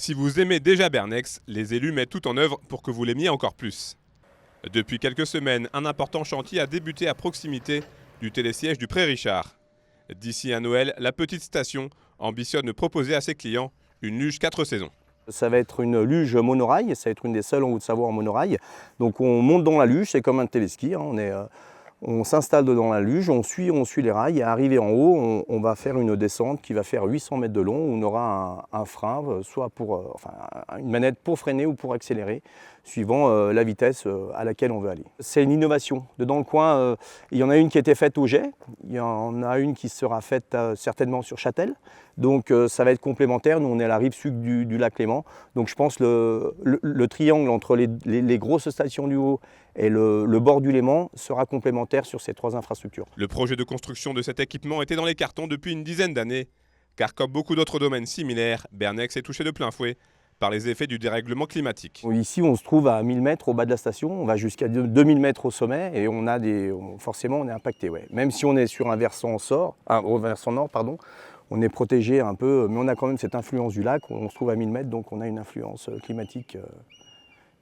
Si vous aimez déjà Bernex, les élus mettent tout en œuvre pour que vous l'aimiez encore plus. Depuis quelques semaines, un important chantier a débuté à proximité du télésiège du Pré-Richard. D'ici à Noël, la petite station ambitionne de proposer à ses clients une luge 4 saisons. Ça va être une luge monorail, ça va être une des seules en Haute-Savoie en monorail. Donc on monte dans la luge, c'est comme un téléski, on s'installe dans la luge, on suit les rails et arrivé en haut, on va faire une descente qui va faire 800 mètres de long où on aura un frein, soit une manette pour freiner ou pour accélérer, suivant la vitesse à laquelle on veut aller. C'est une innovation. Dans le coin, il y en a une qui a été faite au Jet, il y en a une qui sera faite certainement sur Châtel. Donc ça va être complémentaire. Nous on est à la rive sud du lac Léman. Donc je pense le triangle entre les grosses stations du Haut et le bord du Léman sera complémentaire sur ces 3 infrastructures. Le projet de construction de cet équipement était dans les cartons depuis une dizaine d'années, car comme beaucoup d'autres domaines similaires, Bernex est touché de plein fouet par les effets du dérèglement climatique. Ici on se trouve à 1000 mètres au bas de la station, on va jusqu'à 2000 mètres au sommet et forcément on est impacté. Ouais. Même si on est sur un versant nord, on est protégé un peu, mais on a quand même cette influence du lac, on se trouve à 1000 mètres, donc on a une influence climatique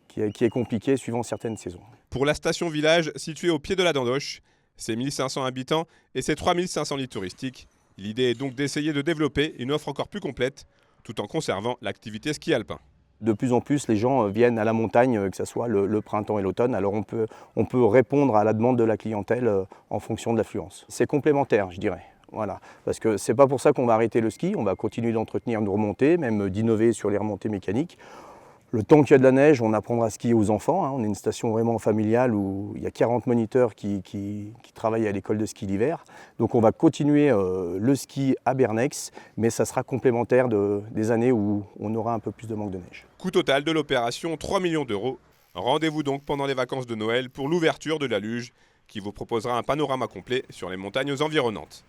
qui est compliquée suivant certaines saisons. Pour la station village, située au pied de la Dandoche, ses 1500 habitants et ses 3500 lits touristiques, l'idée est donc d'essayer de développer une offre encore plus complète, tout en conservant l'activité ski alpin. De plus en plus, les gens viennent à la montagne, que ce soit le printemps et l'automne, alors on peut répondre à la demande de la clientèle en fonction de l'affluence. C'est complémentaire, je dirais. Voilà. Parce que c'est pas pour ça qu'on va arrêter le ski, on va continuer d'entretenir nos remontées, même d'innover sur les remontées mécaniques. Le temps qu'il y a de la neige, on apprendra à skier aux enfants. On est une station vraiment familiale où il y a 40 moniteurs qui travaillent à l'école de ski l'hiver. Donc on va continuer le ski à Bernex, mais ça sera complémentaire des années où on aura un peu plus de manque de neige. Coût total de l'opération, 3 millions d'euros. Rendez-vous donc pendant les vacances de Noël pour l'ouverture de la luge qui vous proposera un panorama complet sur les montagnes environnantes.